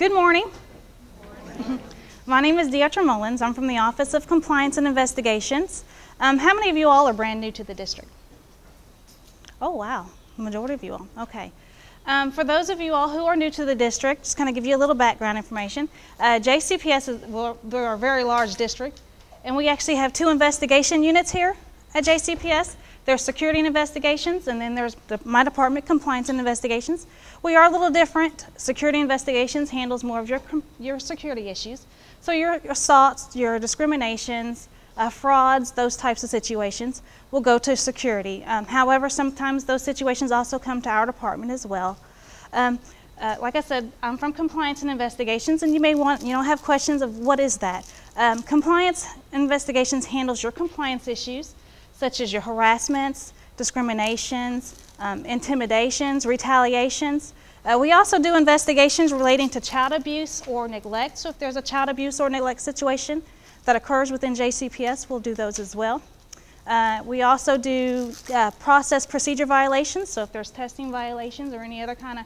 Good morning. My name is Deatra Mullins. I'm from the Office of Compliance and Investigations. How many of you all are brand new to the district? Oh, wow. The majority of you all. Okay. For those of you all who are new to the district, just kind of give you a little background information. JCPS we're a very large district, and we actually have two investigation units here at JCPS. There's security and investigations, and then there's my department, compliance and investigations. We are a little different. Security investigations handles more of your security issues. So your assaults, your discriminations, frauds, those types of situations will go to security. However, sometimes those situations also come to our department as well. Like I said, I'm from compliance and investigations, and you may have questions of what is that. Compliance investigations handles your compliance issues, such as your harassments, discriminations, intimidations, retaliations. We also do investigations relating to child abuse or neglect. So if there's a child abuse or neglect situation that occurs within JCPS, we'll do those as well. We also do process procedure violations. So if there's testing violations or any other kind of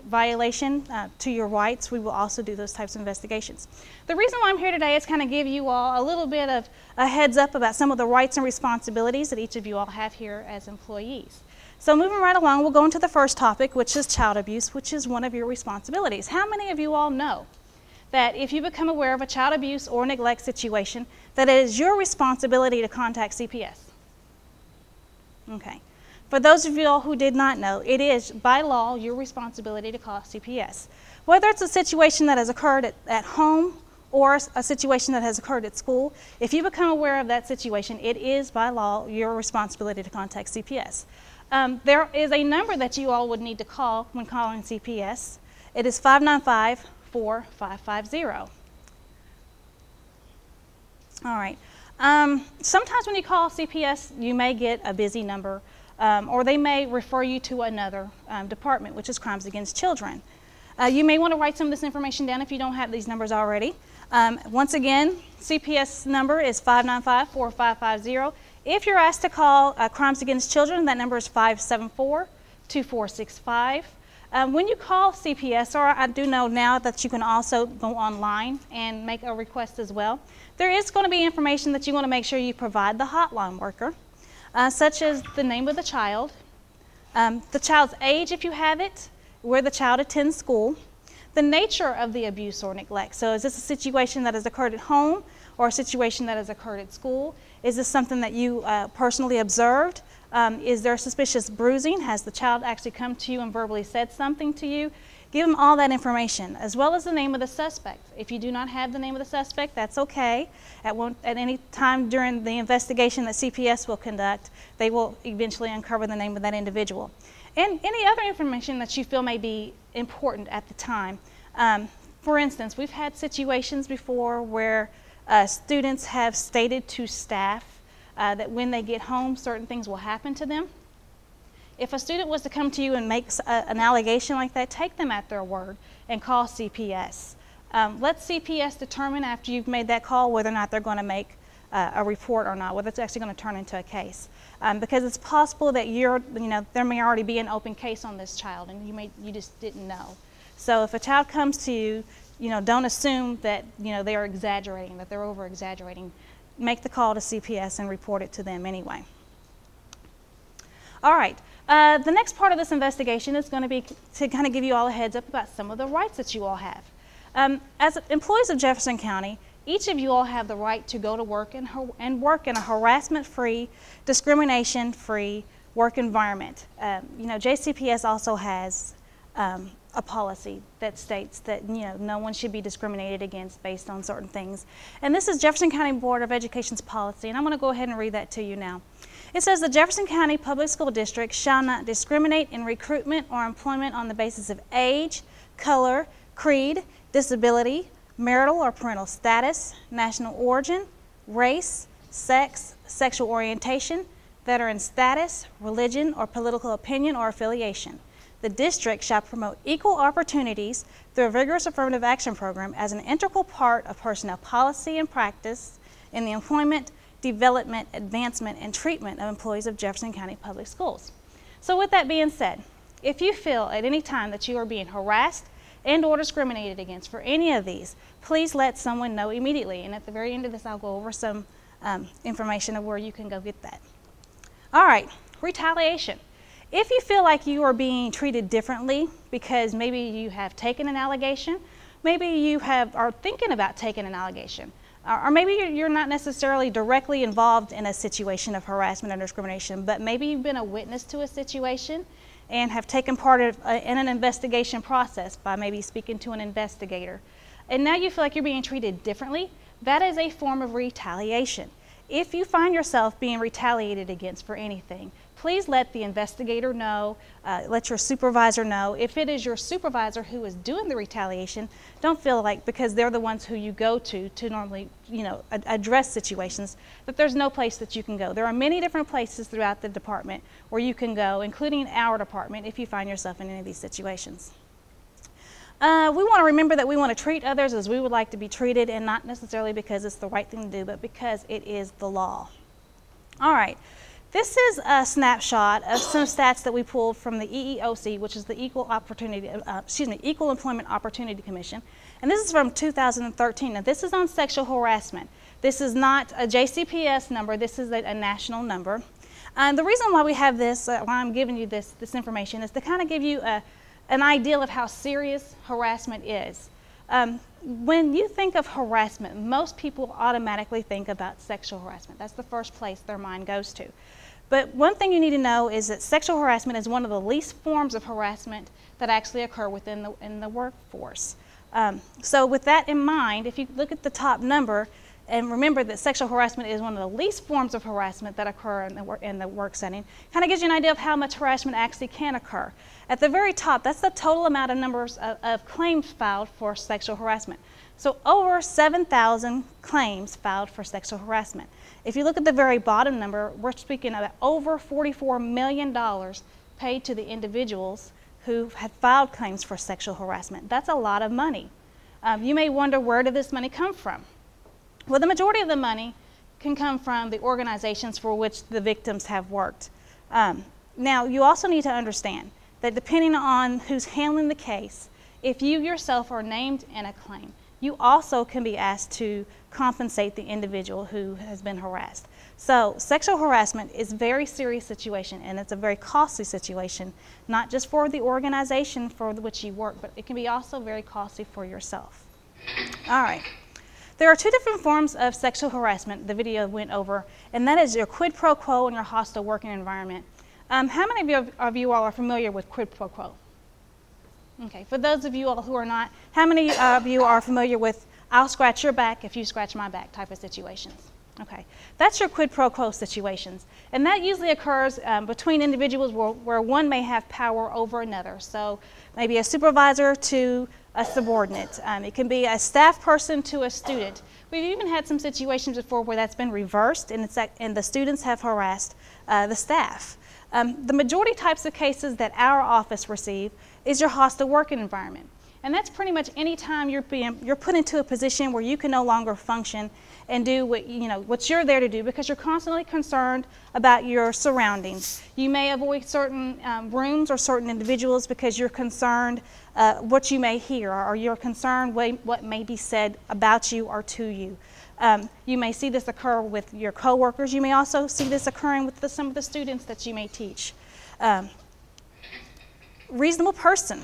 violation to your rights, we will also do those types of investigations. The reason why I'm here today is kind of give you all a little bit of a heads up about some of the rights and responsibilities that each of you all have here as employees. So moving right along, we'll go into the first topic, which is child abuse, which is one of your responsibilities. How many of you all know that if you become aware of a child abuse or neglect situation, that it is your responsibility to contact CPS? Okay. For those of you all who did not know, it is by law your responsibility to call CPS. Whether it's a situation that has occurred at home or a situation that has occurred at school, if you become aware of that situation, it is by law your responsibility to contact CPS. There is a number that you all would need to call when calling CPS. It is 595-4550. All right. Sometimes when you call CPS, you may get a busy number, or they may refer you to another department, which is Crimes Against Children. You may want to write some of this information down if you don't have these numbers already. Once again, CPS number is 595-4550. If you're asked to call Crimes Against Children, that number is 574-2465. When you call CPS, or I do know now that you can also go online and make a request as well, there is going to be information that you want to make sure you provide the hotline worker, such as the name of the child's age if you have it, where the child attends school, the nature of the abuse or neglect. So is this a situation that has occurred at home or a situation that has occurred at school? Is this something that you personally observed? Is there suspicious bruising? Has the child actually come to you and verbally said something to you? Give them all that information, as well as the name of the suspect. If you do not have the name of the suspect, that's okay. At any time during the investigation that CPS will conduct, they will eventually uncover the name of that individual. And any other information that you feel may be important at the time. For instance, we've had situations before where students have stated to staff that when they get home, certain things will happen to them. If a student was to come to you and make an allegation like that, take them at their word and call CPS. Let CPS determine after you've made that call whether or not they're going to make a report or not, whether it's actually going to turn into a case. Because it's possible that there may already be an open case on this child and you just didn't know. So if a child comes to you, don't assume that they are exaggerating, that they're over exaggerating. Make the call to CPS and report it to them anyway. All right. The next part of this investigation is going to be to kind of give you all a heads up about some of the rights that you all have. As employees of Jefferson County, each of you all have the right to go to work and work in a harassment-free, discrimination-free work environment. JCPS also has a policy that states that no one should be discriminated against based on certain things. And this is Jefferson County Board of Education's policy, and I'm going to go ahead and read that to you now. It says the Jefferson County Public School District shall not discriminate in recruitment or employment on the basis of age, color, creed, disability, marital or parental status, national origin, race, sex, sexual orientation, veteran status, religion, or political opinion or affiliation. The district shall promote equal opportunities through a vigorous affirmative action program as an integral part of personnel policy and practice in the employment, development, advancement, and treatment of employees of Jefferson County Public Schools. So with that being said, if you feel at any time that you are being harassed, and or discriminated against for any of these, please let someone know immediately. And at the very end of this, I'll go over some information of where you can go get that. All right, retaliation. If you feel like you are being treated differently because maybe you have taken an allegation, maybe you are thinking about taking an allegation, or maybe you're not necessarily directly involved in a situation of harassment or discrimination, but maybe you've been a witness to a situation and have taken part in an investigation process by maybe speaking to an investigator, and now you feel like you're being treated differently, that is a form of retaliation. If you find yourself being retaliated against for anything, please let the investigator know, let your supervisor know. If it is your supervisor who is doing the retaliation, don't feel like because they're the ones who you go to normally, address situations, that there's no place that you can go. There are many different places throughout the department where you can go, including our department, if you find yourself in any of these situations. We want to remember that we want to treat others as we would like to be treated, and not necessarily because it's the right thing to do, but because it is the law. All right. This is a snapshot of some stats that we pulled from the EEOC, which is the Equal Employment Opportunity Commission, and this is from 2013. Now, this is on sexual harassment. This is not a JCPS number. This is a national number. The reason why we have this, why I'm giving you this information, is to kind of give you an idea of how serious harassment is. When you think of harassment, most people automatically think about sexual harassment. That's the first place their mind goes to. But one thing you need to know is that sexual harassment is one of the least forms of harassment that actually occur within the workforce. So with that in mind, if you look at the top number, and remember that sexual harassment is one of the least forms of harassment that occur in the work setting, kind of gives you an idea of how much harassment actually can occur. At the very top, that's the total amount of numbers of claims filed for sexual harassment. So over 7,000 claims filed for sexual harassment. If you look at the very bottom number, we're speaking about over $44 million paid to the individuals who had filed claims for sexual harassment. That's a lot of money. You may wonder, where did this money come from? Well, the majority of the money can come from the organizations for which the victims have worked. Now, you also need to understand that depending on who's handling the case, if you yourself are named in a claim, you also can be asked to compensate the individual who has been harassed. So sexual harassment is a very serious situation, and it's a very costly situation, not just for the organization for which you work, but it can be also very costly for yourself. All right. There are two different forms of sexual harassment the video went over, and that is your quid pro quo and your hostile working environment. How many of you all are familiar with quid pro quo? Okay, for those of you all who are not, how many of you are familiar with I'll scratch your back if you scratch my back type of situations? Okay, that's your quid pro quo situations. And that usually occurs between individuals where one may have power over another. So maybe a supervisor to a subordinate. It can be a staff person to a student. We've even had some situations before where that's been reversed and the students have harassed the staff. The majority types of cases that our office receive is your hostile working environment. And that's pretty much any time you're put into a position where you can no longer function and do what you're there to do, because you're constantly concerned about your surroundings. You may avoid certain rooms or certain individuals because you're concerned what you may hear, or you're concerned what may be said about you or to you. You may see this occur with your coworkers. You may also see this occurring with some of the students that you may teach. Reasonable person.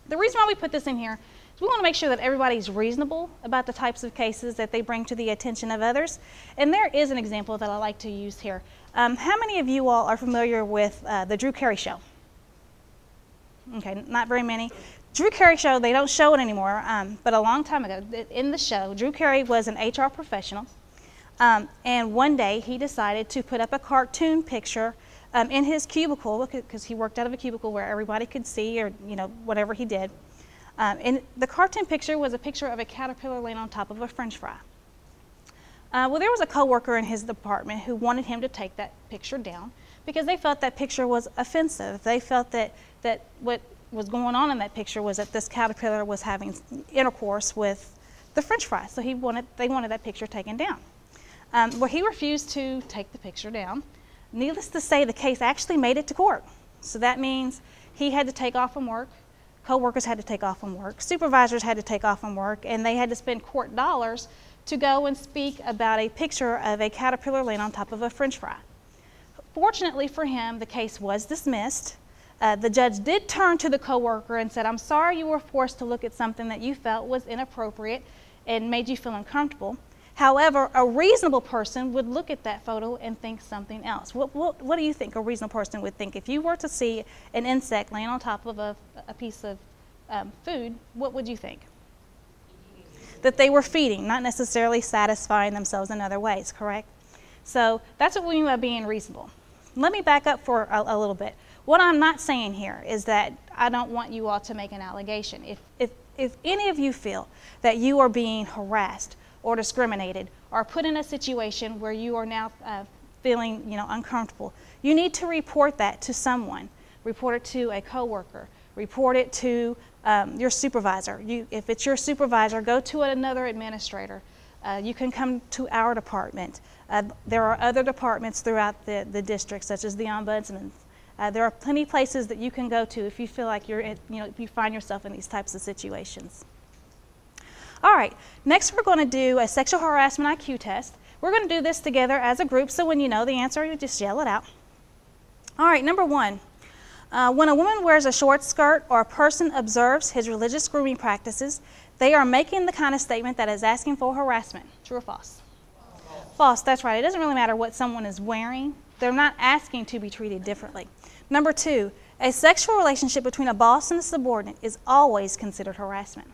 The reason why we put this in here is we want to make sure that everybody's reasonable about the types of cases that they bring to the attention of others. And there is an example that I like to use here. How many of you all are familiar with the Drew Carey Show? Okay, not very many. Drew Carey Show, they don't show it anymore, but a long time ago in the show, Drew Carey was an HR professional, and one day he decided to put up a cartoon picture in his cubicle, because he worked out of a cubicle where everybody could see, or whatever he did. And the cartoon picture was a picture of a caterpillar laying on top of a French fry. Well, there was a coworker in his department who wanted him to take that picture down because they felt that picture was offensive. They felt that what was going on in that picture was that this caterpillar was having intercourse with the French fry. So they wanted that picture taken down. Well, he refused to take the picture down. Needless to say, the case actually made it to court. So that means he had to take off from work, Coworkers had to take off from work, supervisors had to take off from work, and they had to spend court dollars to go and speak about a picture of a caterpillar laying on top of a French fry. Fortunately for him, the case was dismissed. The judge did turn to the coworker and said, "I'm sorry you were forced to look at something that you felt was inappropriate and made you feel uncomfortable. However, a reasonable person would look at that photo and think something else." What do you think a reasonable person would think? If you were to see an insect laying on top of a piece of food, what would you think? That they were feeding, not necessarily satisfying themselves in other ways, correct? So that's what we mean by being reasonable. Let me back up for a little bit. What I'm not saying here is that I don't want you all to make an allegation. If any of you feel that you are being harassed or discriminated or put in a situation where you are now feeling uncomfortable, you need to report that to someone. Report it to a coworker. Report it to your supervisor. If it's your supervisor, go to another administrator. You can come to our department. There are other departments throughout the district, such as the ombudsman. There are plenty of places that you can go to if you feel like if you find yourself in these types of situations. All right, next we're going to do a sexual harassment IQ test. We're going to do this together as a group, so when you know the answer, you just yell it out. All right, number one. When a woman wears a short skirt or a person observes his religious grooming practices, they are making the kind of statement that is asking for harassment. True or false? False, that's right. It doesn't really matter what someone is wearing. They're not asking to be treated differently. Number two, a sexual relationship between a boss and a subordinate is always considered harassment.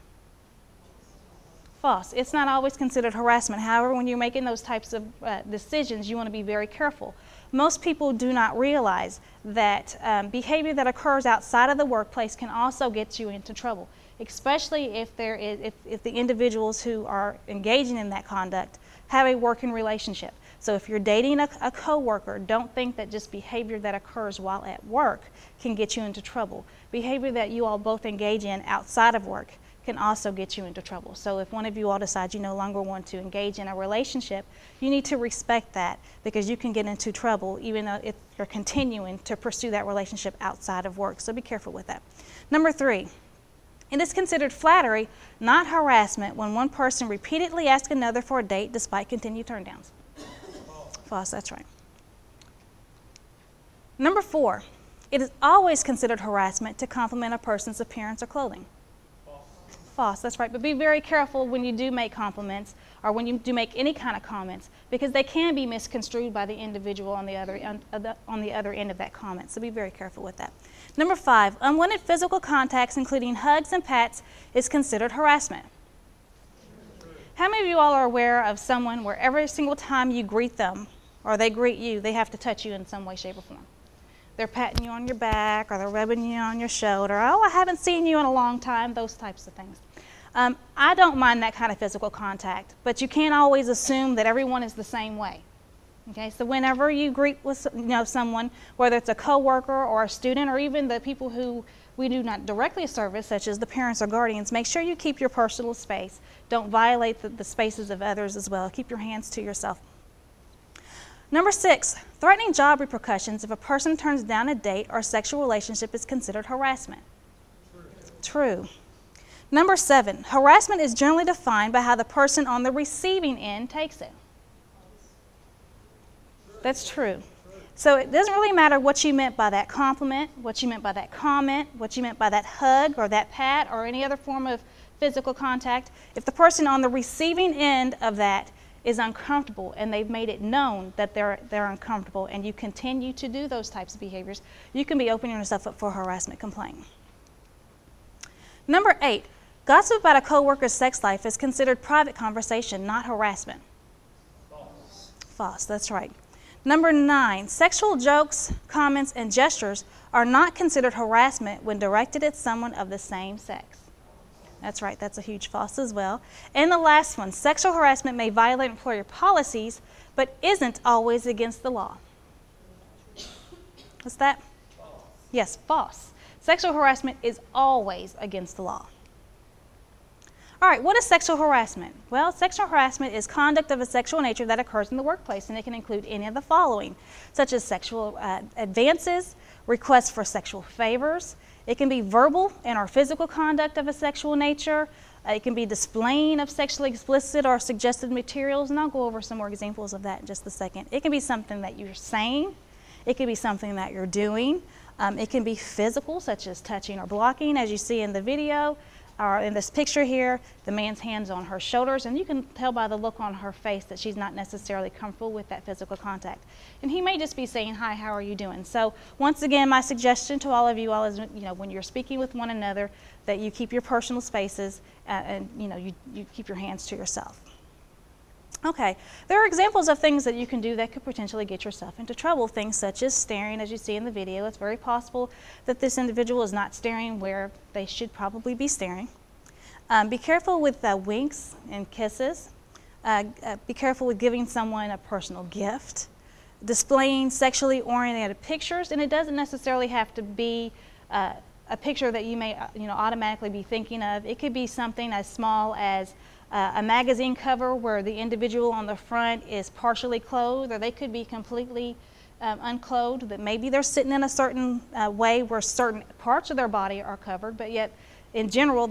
False. It's not always considered harassment. However, when you're making those types of decisions, you want to be very careful. Most people do not realize that behavior that occurs outside of the workplace can also get you into trouble, especially if the individuals who are engaging in that conduct have a working relationship. So if you're dating a coworker, don't think that just behavior that occurs while at work can get you into trouble. Behavior that you all both engage in outside of work can also get you into trouble. So if one of you all decides you no longer want to engage in a relationship, you need to respect that, because you can get into trouble even though if you're continuing to pursue that relationship outside of work. So be careful with that. Number three, it is considered flattery, not harassment, when one person repeatedly asks another for a date despite continued turndowns. False, that's right. Number four, it is always considered harassment to compliment a person's appearance or clothing. False, that's right. But be very careful when you do make compliments or when you do make any kind of comments, because they can be misconstrued by the individual on the other end of that comment. So be very careful with that. Number five, unwanted physical contacts, including hugs and pats, is considered harassment. How many of you all are aware of someone where every single time you greet them or they greet you, they have to touch you in some way, shape, or form? They're patting you on your back, or they're rubbing you on your shoulder. Oh, I haven't seen you in a long time, those types of things. I don't mind that kind of physical contact, but you can't always assume that everyone is the same way. Okay, so whenever you greet with someone, whether it's a coworker or a student or even the people who we do not directly service, such as the parents or guardians, make sure you keep your personal space. Don't violate the spaces of others as well. Keep your hands to yourself. Number six, threatening job repercussions if a person turns down a date or sexual relationship is considered harassment. True. Number seven, harassment is generally defined by how the person on the receiving end takes it. That's true. So it doesn't really matter what you meant by that compliment, what you meant by that comment, what you meant by that hug or that pat or any other form of physical contact. If the person on the receiving end of that is uncomfortable and they've made it known that they're uncomfortable and you continue to do those types of behaviors, you can be opening yourself up for a harassment complaint. Number eight, gossip about a coworker's sex life is considered private conversation, not harassment. False. False, that's right. Number nine, sexual jokes, comments, and gestures are not considered harassment when directed at someone of the same sex. That's right, that's a huge false as well. And the last one, sexual harassment may violate employer policies, but isn't always against the law. What's that? False. Yes, false. Sexual harassment is always against the law. All right, what is sexual harassment? Well, sexual harassment is conduct of a sexual nature that occurs in the workplace, and it can include any of the following, such as sexual advances, requests for sexual favors, It can be verbal and or physical conduct of a sexual nature. It can be displaying of sexually explicit or suggested materials, and I'll go over some more examples of that in just a second. It can be something that you're saying. It can be something that you're doing. It can be physical, such as touching or blocking, as you see in the video, or in this picture here, the man's hands on her shoulders, and you can tell by the look on her face that she's not necessarily comfortable with that physical contact. And he may just be saying, "Hi, how are you doing?" So once again, my suggestion to all of you all is, when you're speaking with one another, that you keep your personal spaces and you keep your hands to yourself. Okay, there are examples of things that you can do that could potentially get yourself into trouble. Things such as staring, as you see in the video. It's very possible that this individual is not staring where they should probably be staring. Be careful with winks and kisses. Be careful with giving someone a personal gift. Displaying sexually oriented pictures, and it doesn't necessarily have to be a picture that you may automatically be thinking of. It could be something as small as a magazine cover where the individual on the front is partially clothed, or they could be completely unclothed, that maybe they're sitting in a certain way where certain parts of their body are covered, but yet in general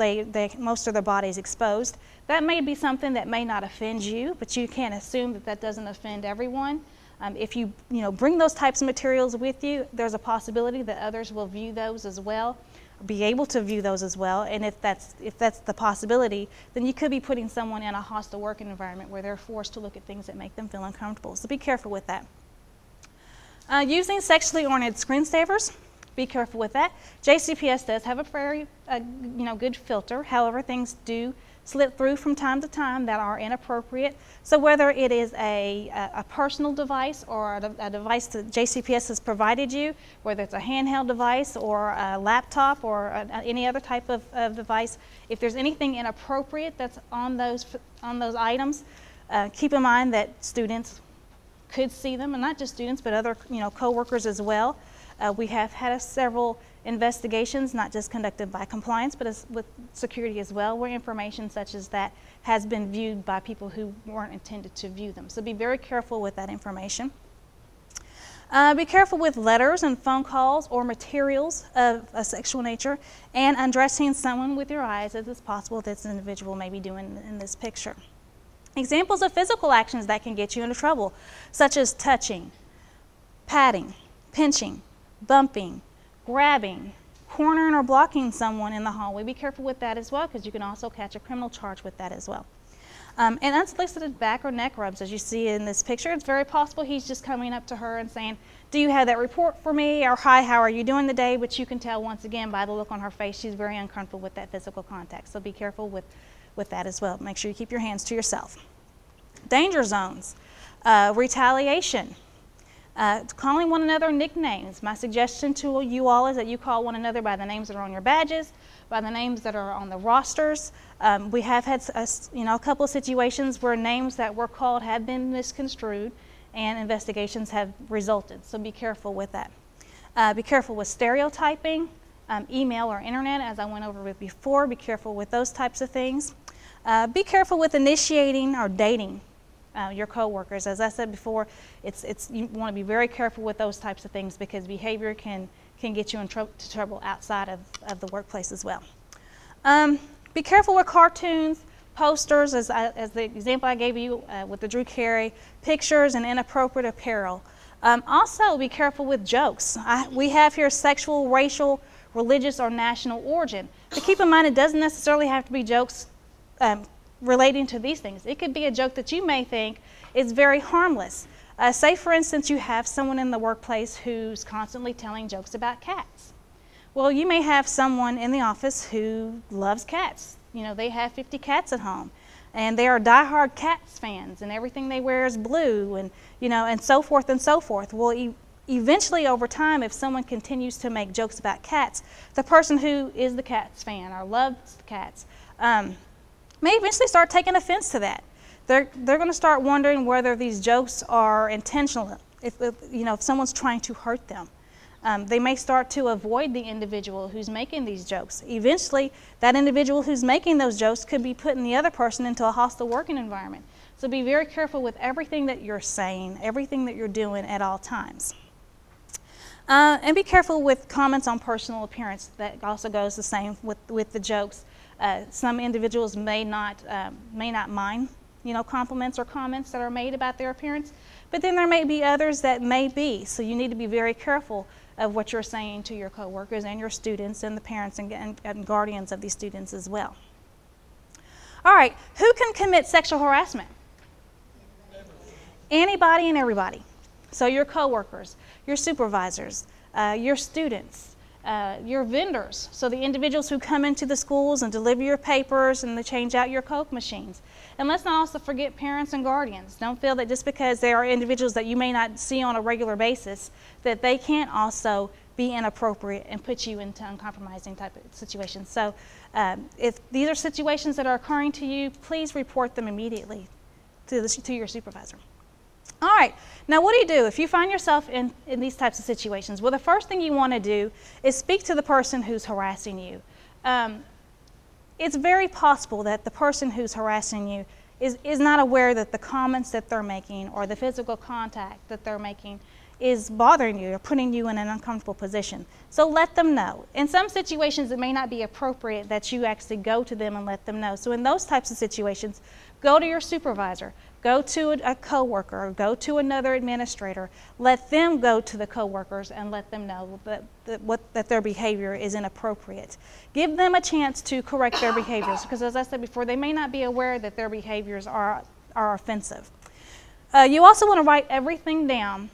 most of their body is exposed. That may be something that may not offend you, but you can't assume that that doesn't offend everyone. If you bring those types of materials with you, there's a possibility that others will view those as well, be able to view those as well, and if that's the possibility, then you could be putting someone in a hostile working environment where they're forced to look at things that make them feel uncomfortable. So be careful with that. Using sexually oriented screensavers, be careful with that. JCPS does have a very good filter. However, things do slip through from time to time that are inappropriate. So whether it is a personal device or a device that JCPS has provided you, whether it's a handheld device or a laptop or any other type of device, if there's anything inappropriate that's on those items, keep in mind that students could see them, and not just students, but other co-workers as well. We have had several investigations, not just conducted by compliance, but with security as well, where information such as that has been viewed by people who weren't intended to view them. So be very careful with that information. Be careful with letters and phone calls or materials of a sexual nature, and undressing someone with your eyes, as is possible that this individual may be doing in this picture. Examples of physical actions that can get you into trouble, such as touching, patting, pinching, bumping, grabbing, cornering or blocking someone in the hallway. Be careful with that as well, because you can also catch a criminal charge with that as well. And unsolicited back or neck rubs, as you see in this picture. It's very possible he's just coming up to her and saying, "Do you have that report for me?" or "Hi, how are you doing today?" But you can tell once again by the look on her face she's very uncomfortable with that physical contact. So be careful with that as well. Make sure you keep your hands to yourself. Danger zones, retaliation. Calling one another nicknames. My suggestion to you all is that you call one another by the names that are on your badges, by the names that are on the rosters. We have had a couple of situations where names that were called have been misconstrued and investigations have resulted. So be careful with that. Be careful with stereotyping, email or internet, as I went over with before. Be careful with those types of things. Be careful with initiating or dating your coworkers. As I said before, you want to be very careful with those types of things, because behavior can get you into trouble outside of the workplace as well. Be careful with cartoons, posters, as the example I gave you with the Drew Carey, pictures and inappropriate apparel. Also be careful with jokes. We have here sexual, racial, religious, or national origin. But keep in mind, it doesn't necessarily have to be jokes relating to these things. It could be a joke that you may think is very harmless. Say, for instance, you have someone in the workplace who's constantly telling jokes about cats. Well, you may have someone in the office who loves cats. They have 50 cats at home, and they are diehard Cats fans, and everything they wear is blue, and and so forth and so forth. Well, eventually, over time, if someone continues to make jokes about cats, the person who is the Cats fan or loves cats may eventually start taking offense to that. They're going to start wondering whether these jokes are intentional. If someone's trying to hurt them, they may start to avoid the individual who's making these jokes. Eventually, that individual who's making those jokes could be putting the other person into a hostile working environment. So be very careful with everything that you're saying, everything that you're doing at all times. And be careful with comments on personal appearance. That also goes the same with the jokes. Some individuals may not mind, compliments or comments that are made about their appearance, but then there may be others that may be. So you need to be very careful of what you're saying to your coworkers and your students and the parents and guardians of these students as well. All right, who can commit sexual harassment? Anybody and everybody. So your coworkers, your supervisors, your students, your vendors, so the individuals who come into the schools and deliver your papers and they change out your Coke machines. And let's not also forget parents and guardians. Don't feel that just because they are individuals that you may not see on a regular basis, that they can't also be inappropriate and put you into uncompromising type of situations. So if these are situations that are occurring to you, please report them immediately to your supervisor. All right, now what do if you find yourself in these types of situations? Well, the first thing you want to do is speak to the person who's harassing you. It's very possible that the person who's harassing you is not aware that the comments that they're making or the physical contact that they're making is bothering you or putting you in an uncomfortable position. So let them know. In some situations, it may not be appropriate that you actually go to them and let them know. So in those types of situations, go to your supervisor, go to a coworker, or go to another administrator. Let them go to the coworkers and let them know that their behavior is inappropriate. Give them a chance to correct their behaviors, because as I said before, they may not be aware that their behaviors are offensive. You also want to write everything down.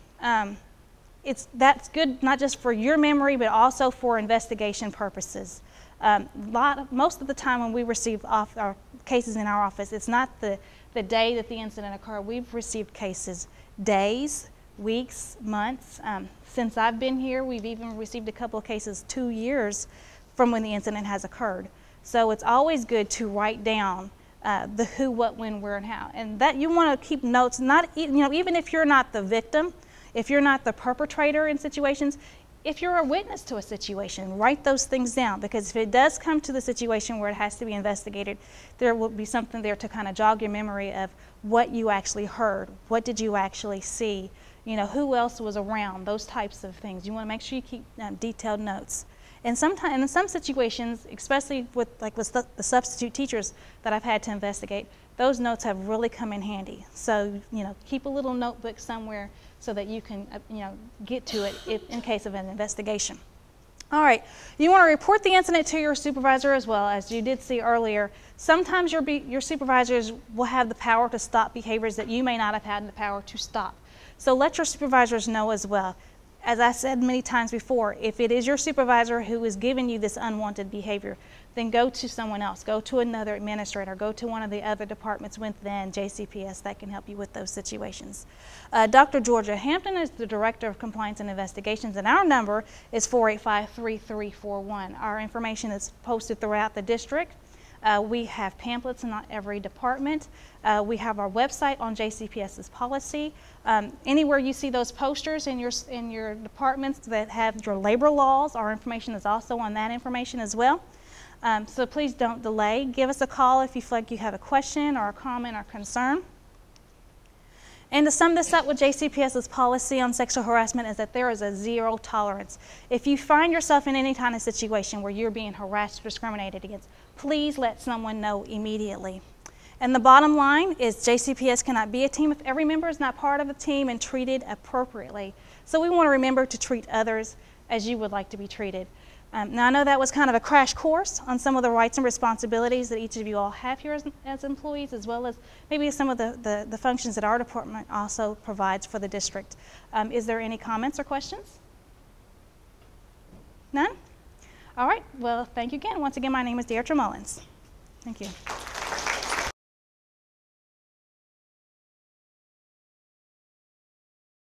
That's good not just for your memory, but also for investigation purposes. Most of the time when we receive our cases in our office, it's not the day that the incident occurred. We've received cases days, weeks, months. Since I've been here, we've even received a couple of cases 2 years from when the incident has occurred. So it's always good to write down the who, what, when, where, and how. And that you want to keep notes, even if you're not the victim, if you're not the perpetrator in situations, if you're a witness to a situation, write those things down, because if it does come to the situation where it has to be investigated, there will be something there to kind of jog your memory of what you actually heard, what did you actually see, who else was around, those types of things. You want to make sure you keep detailed notes. And sometimes, in some situations, especially with the substitute teachers that I've had to investigate, those notes have really come in handy. So, keep a little notebook somewhere so that you can, get to it in case of an investigation. All right, you want to report the incident to your supervisor as well. As you did see earlier, sometimes your supervisors will have the power to stop behaviors that you may not have had the power to stop. So let your supervisors know as well. As I said many times before, if it is your supervisor who is giving you this unwanted behavior, then go to someone else. Go to another administrator. Go to one of the other departments within JCPS that can help you with those situations. Dr. Georgia Hampton is the Director of Compliance and Investigations, and our number is 485-3341. Our information is posted throughout the district. We have pamphlets in every department. We have our website on JCPS's policy. Anywhere you see those posters in your departments that have your labor laws, our information is also on that information as well. So please don't delay. Give us a call if you feel like you have a question or a comment or concern. And to sum this up with JCPS's policy on sexual harassment is that there is a zero tolerance. If you find yourself in any kind of situation where you're being harassed or discriminated against, please let someone know immediately. And the bottom line is JCPS cannot be a team if every member is not part of a team and treated appropriately. So we want to remember to treat others as you would like to be treated. Now I know that was kind of a crash course on some of the rights and responsibilities that each of you all have here as employees, as well as maybe some of the functions that our department also provides for the district. Is there any comments or questions? None? All right, well, thank you again. Once again, my name is Deidre Mullins. Thank you.